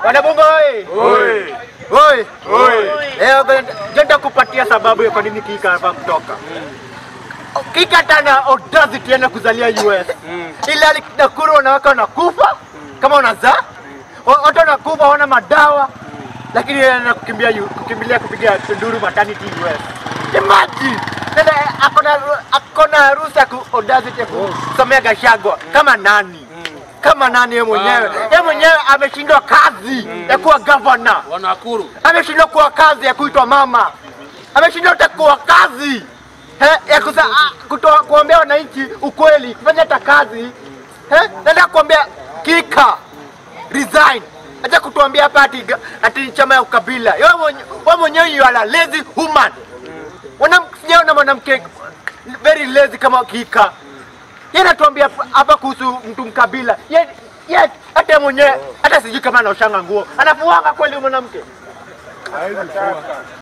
Wanabunge oi. Oi. Oi. Oi. Leo jenda kupatia sababu ya kwa nini Kika hapa kutoka. Kika tana audacity yana kuzalia US. Ila Nakuru wanawake wanakufa kama unazaa. Watu wanakufa wana madawa. Lakini kukimbilia kupiga nduru maternity US. Imagine. Akona harusi ya audacity ya kusomea Gachagua kama nani? Kama nani yeye mwenyewe? Yeye mwenyewe ameshindwa kazi ya kuwa governor. Wanakuru. Ameshindwa kuwa kazi ya kuitwa mama. Ameshindwa kuwa kazi ya kuambia wananchi ukweli, kufanya hata kazi. Nataka kuambia Kika resign. Acha kutuambia hapa ati chama ya ukabila. Wewe mwenyewe you are a lazy woman. Wanamsiona mwanamke very lazy kama Kika. Yeye anatuambia hapa kuhusu mtu mkabila. Yeye hata mwenyewe hata sijui kama anaoshanga nguo. Anafuanga kweli mwanamke?